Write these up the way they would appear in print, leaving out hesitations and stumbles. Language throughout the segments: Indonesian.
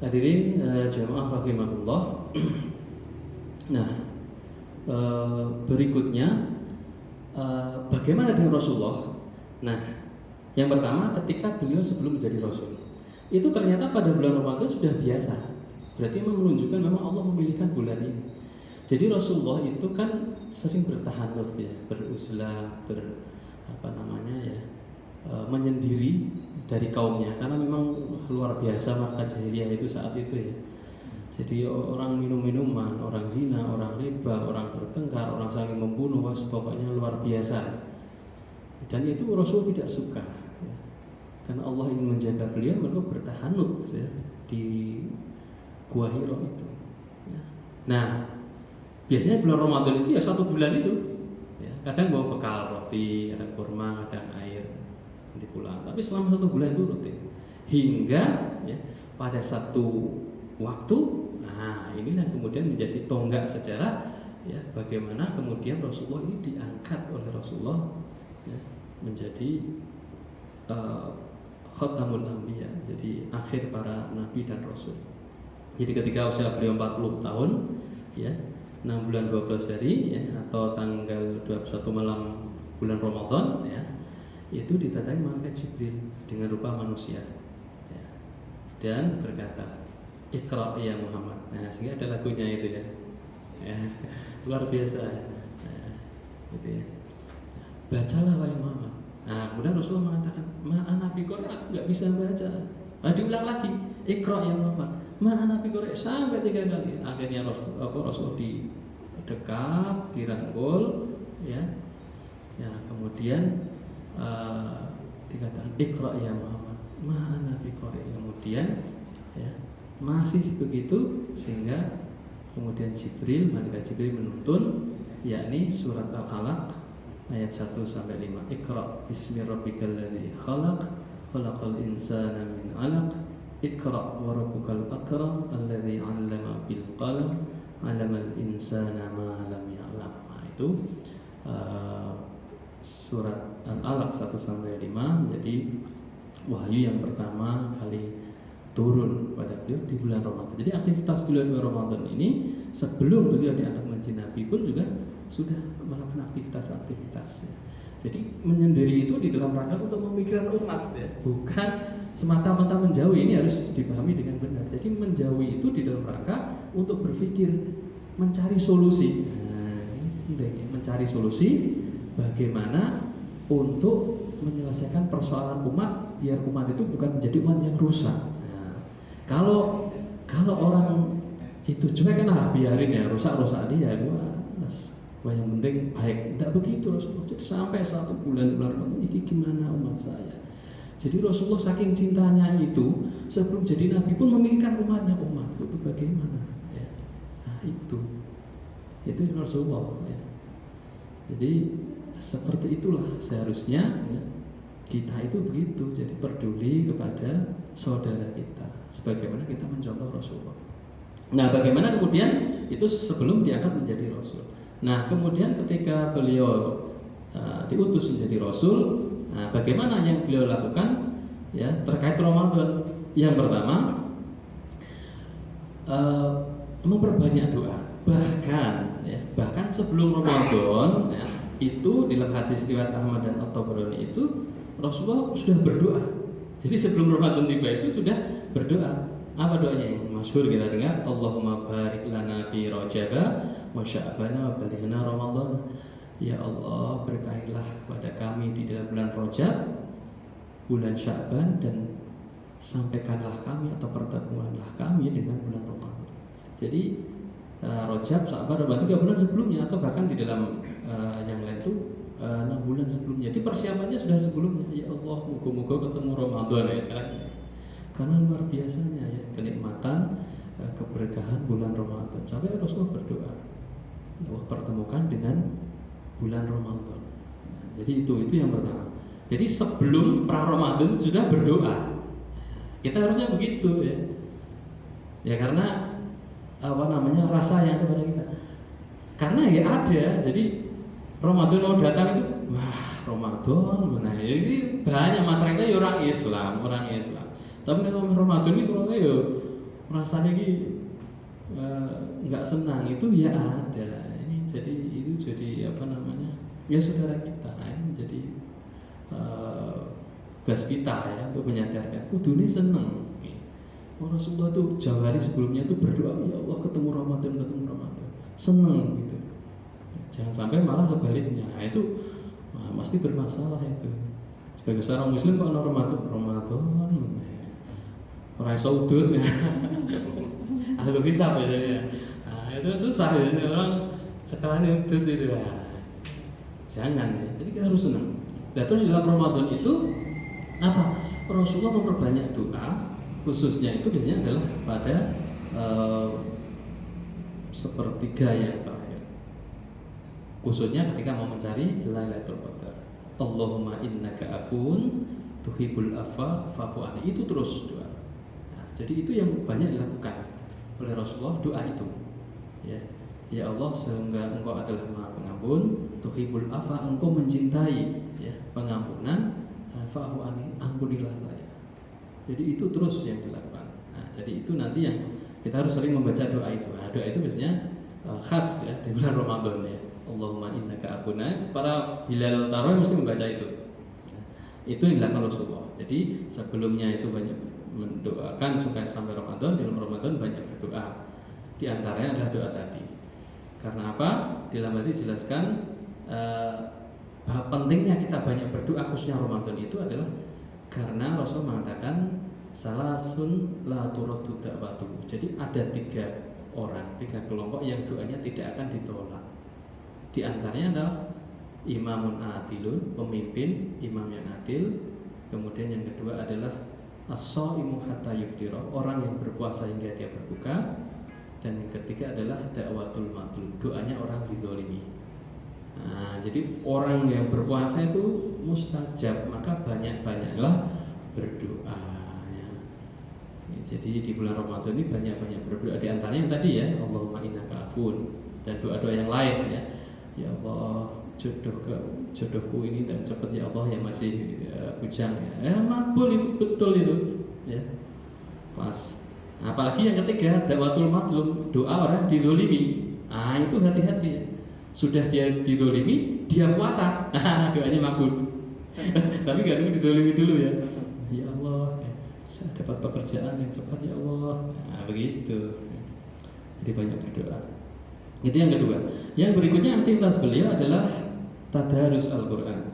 Hadirin jamaah rahimakumullah. Nah, berikutnya bagaimana dengan Rasulullah? Nah, yang pertama ketika beliau sebelum menjadi Rasul, itu ternyata pada bulan Ramadan sudah biasa. Berarti menunjukkan memang Allah memilihkan bulan ini. Jadi Rasulullah itu kan sering bertahanuf ya, beruzlah, menyendiri dari kaumnya karena memang luar biasa marka jahiliyah itu saat itu ya. Jadi orang minum-minuman, orang zina, orang riba, orang bertengkar, orang saling membunuh, pokoknya luar biasa. Dan itu Rasul tidak suka ya. Karena Allah ingin menjaga beliau, mereka bertahanut ya, di Gua Hira itu ya. Nah, biasanya bulan Ramadan itu ya 1 bulan itu ya. Kadang bawa bekal roti, ada kurma, kadang air, nanti pulang. Tapi selama 1 bulan itu rutin hingga ya, pada satu waktu, nah inilah kemudian menjadi tonggak sejarah ya, bagaimana kemudian Rasulullah ini diangkat oleh Rasulullah ya, menjadi Khatamul Anbiya, jadi akhir para nabi dan rasul. Jadi ketika usia beliau 40 tahun ya, 6 bulan 12 hari ya, atau tanggal 21 malam bulan Ramadan ya, itu didatangi malaikat Jibril dengan rupa manusia ya, dan berkata, Iqra ya Muhammad. Nah, sehingga ada lagunya itu ya, ya luar biasa ya. Nah, gitu ya. Bacalah wahai Muhammad. Nah, kemudian Rasulullah mengatakan, ma'ana biqari, aku nggak bisa baca. Nah, diulang lagi, Iqra ya Muhammad, ma'ana biqari, sampai 3 kali. Akhirnya Rasul didekap, dirangkul, ya, ya kemudian dikatakan Iqra ya Muhammad, ma'ana biqari. Kemudian, ya, masih begitu sehingga kemudian malaikat Jibril menuntun, yakni surat Al-Alaq ayat 1 sampai 5. Iqra bismi rabbikal ladzi khalaq, khalaqal insana min 'alaq, Iqra wa rabbukal akram alladzi 'allama bil qalam, 'allamal insana ma lam ya'lam. Nah, itu surat Al-Alaq 1 sampai 5 menjadi wahyu yang pertama kali turun pada beliau di bulan Ramadan. Jadi aktivitas beliau di Ramadan ini sebelum beliau diangkat menjadi nabi pun juga sudah melakukan aktivitas-aktivitas ya. Jadi menyendiri itu di dalam rangka untuk memikirkan umat ya, bukan semata-mata menjauhi. Ini harus dipahami dengan benar. Jadi menjauhi itu di dalam rangka untuk berpikir, mencari solusi. Nah, ini mencari solusi bagaimana untuk menyelesaikan persoalan umat biar umat itu bukan menjadi umat yang rusak. Nah, kalau orang itu cuek kan, biarin ya, rusak dia, wah yang penting baik. Tidak begitu Rasulullah. Jadi sampai 1 bulan ini gimana umat saya. Jadi Rasulullah saking cintanya itu sebelum jadi nabi pun memikirkan umatnya, umatku itu bagaimana ya. Nah itu yang Rasulullah ya. Jadi seperti itulah seharusnya ya, kita itu begitu. Jadi peduli kepada saudara kita sebagaimana kita mencontoh Rasulullah. Nah, bagaimana kemudian itu sebelum diangkat menjadi Rasul. Nah, kemudian ketika beliau diutus menjadi Rasul, nah, bagaimana yang beliau lakukan ya terkait Ramadan? Yang pertama, memperbanyak doa. Bahkan sebelum Ramadan ya, itu di dalam hadis riwayat Ahmad dan At-Tabrani itu Rasulullah sudah berdoa. Jadi sebelum Ramadan tiba itu sudah berdoa. Apa doanya yang masyhur kita dengar? Allahumma barik lana fi Rajab wa Sya'ban wa balighna Ramadan. Ya Allah, berkahilah kepada kami di dalam bulan Rajab, bulan Sya'ban, dan sampaikanlah kami atau pertemuanlah kami dengan bulan Ramadan. Jadi Rajab, Sya'ban, Ramadan 3 bulan sebelumnya, atau bahkan di dalam yang lain itu 6 bulan sebelumnya. Jadi persiapannya sudah sebelumnya. Ya Allah, moga-moga ketemu Ramadan ya sekarang. Karena luar biasanya ya kenikmatan keberkahan bulan Ramadan. Sampai Rasulullah berdoa, Allah pertemukan dengan bulan Ramadan. Jadi itu yang pertama. Jadi sebelum pra Ramadan sudah berdoa. Kita harusnya begitu ya. Ya karena rasa yang ada pada kita. Karena ya ada. Jadi Ramadan mau datang itu, wah Ramadan, nah ini banyak masyarakat ya orang Islam. Tapi kalau Ramadan ini kalau ya rasanya nggak senang itu ya ada. Ini jadi apa namanya, ya saudara kita ini jadi tugas kita ya untuk menyadarkan kudune seneng. Rasulullah tuh jauh hari sebelumnya tuh berdoa, ya Allah ketemu Ramadan, seneng gitu. Jangan sampai malah sebaliknya. Nah, itu pasti bermasalah itu. Sebagai seorang muslim kok Ramadan orang saudut ya. Ahlu hisab ya. Nah, itu susah ya orang sekarang itu ya. Jangan ya. Jadi kita harus senang. Dan terus dalam Ramadan itu apa? Rasulullah memperbanyak doa, khususnya itu biasanya adalah pada sepertiga yang terakhir. Khususnya ketika mau mencari Lailatul Qadar. Allahumma innaka afun tuhibbul afwa fa'fu anni. Itu terus doa. Nah, jadi itu yang banyak dilakukan oleh Rasulullah, doa itu. Ya Allah, sehingga Engkau adalah Maha Pengampun, tuhibbul afwa, Engkau mencintai ya pengampunan, fa'fu anni, ampunilah saya. Jadi itu terus yang dilakukan. Nah, jadi itu nanti yang kita harus sering membaca doa itu. Nah, doa itu biasanya khas ya di bulan Ramadan ya. Allahumma innaka afuna. Para Bilal Tarawih mesti membaca itu. Nah, itu yang dilakukan Rasulullah. Jadi sebelumnya itu banyak mendoakan supaya sampai Ramadan, di dalam Ramadan banyak berdoa. Di antaranya adalah doa tadi. Karena apa? Di dalam hadis dijelaskan bahwa pentingnya kita banyak berdoa khususnya Ramadan itu adalah karena Rasul mengatakan salasun la turaddu da'watu. Jadi ada 3 kelompok yang doanya tidak akan ditolak. Di antaranya adalah imamun adilun, pemimpin imam yang adil. Kemudian yang kedua adalah as-shaimu hatta yuftira, orang yang berpuasa hingga dia berbuka. Dan yang ketiga adalah da'watul matlub, doanya orang dizalimi. Nah, jadi orang yang berpuasa itu mustajab, maka banyak-banyaklah berdoa ya. Jadi di bulan Ramadan ini banyak-banyak berdoa. Di antaranya yang tadi ya, Allahumma innaka afun, dan doa-doa yang lain ya. Ya Allah, jodohku ini dan cepat ya Allah, yang masih bujang ya. Makbul itu, betul itu ya. Pas. Nah, apalagi yang ketiga, da'watul matlub, doa orang dizalimi. Ah, itu hati-hati ya. Sudah dia dizalimi, dia puasa, doanya makbul. Tapi nggak dulu dizalimi dulu ya. Ya Allah, saya dapat pekerjaan yang cepat ya Allah. Nah, begitu. Jadi banyak berdoa. Itu yang kedua. Yang berikutnya aktivitas beliau adalah tadarus Al-Quran.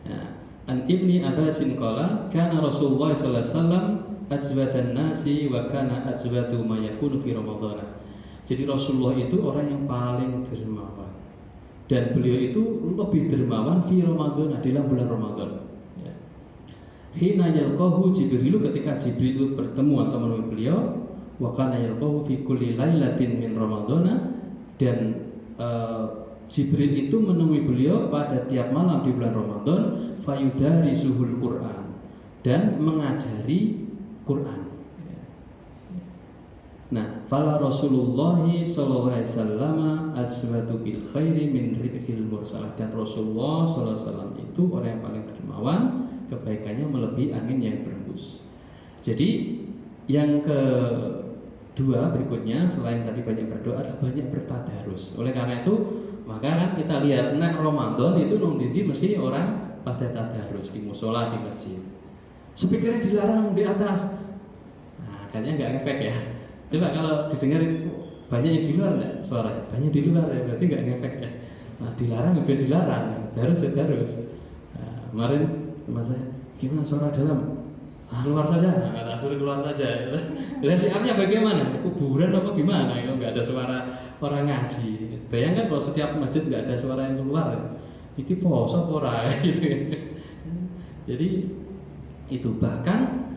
Nah, An Ibni Abbasin qala kana Rasulullah sallallahu alaihi wasallam ajwadan nasi wa kana ajwadu ma yakunu fi Ramadan. Jadi Rasulullah itu orang yang paling dermawan, dan beliau itu lebih dermawan fi Ramadan, di dalam bulan Ramadan ya. Hina yalqahu Jibril, ketika Jibril bertemu atau menemui beliau, wa kana yalqahu fi kulli lailatin min Ramadana, dan Jibril itu menemui beliau pada tiap malam di bulan Ramadan, fayudarisuhul Quran, dan mengajari Quran. Nah, fala Rasulullah sallallahu alaihi wasallam aswatu bil khairi min ribhil mursalah, dan Rasulullah sallallahu alaihi wasallam itu orang yang paling dermawan, kebaikannya melebihi angin yang berhembus. Jadi yang kedua berikutnya, selain tadi banyak berdoa, adalah banyak bertadarus. Oleh karena itu, maka kan kita lihat nek Ramadan itu nang ndi mesti orang pada tadarus di musola, di masjid. Speakernya dilarang di atas. Nah, kayaknya nggak ngefek ya. Coba kalau didengar banyak yang di luar enggak suaranya? Banyak di luar ya, berarti nggak ngefek ya. Nah, dilarang biar dilarang, harus. Nah, kemarin mas saya, gimana suara dalam? Luar saja, nggak suruh keluar saja. Lihat siapnya bagaimana? Kuburan apa gimana? Kalau nggak ada suara orang ngaji. Bayangkan kalau setiap masjid nggak ada suara yang keluar, iki poso ora gitu. Jadi itu bahkan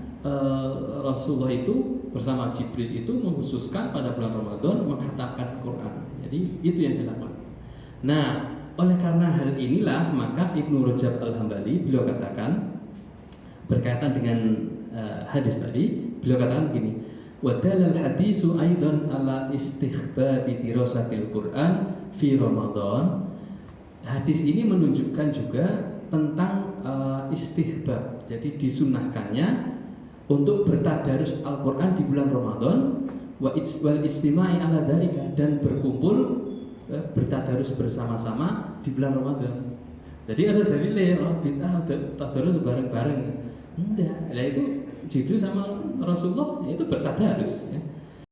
Rasulullah itu bersama Jibril itu mengkhususkan pada bulan Ramadan menghatamkan Quran. Jadi itu yang dilakukan. Nah, oleh karena hal inilah maka Ibnu Rajab Al-Hambali beliau katakan berkaitan dengan hadis tadi, beliau katakan begini, wa dalal hadisu aidan ala istihbabi dirasatil Quran fi Ramadan. Hadis ini menunjukkan juga tentang istihbab, jadi disunahkannya untuk bertadarus Al-Quran di bulan Ramadan wal istimai ala dzalika, dan berkumpul bertadarus bersama-sama di bulan Ramadan. Jadi ada dalilnya, bid'ah tadarus bareng-bareng. Enggak, ya itu Jibril sama Rasulullah itu bertadarus ya.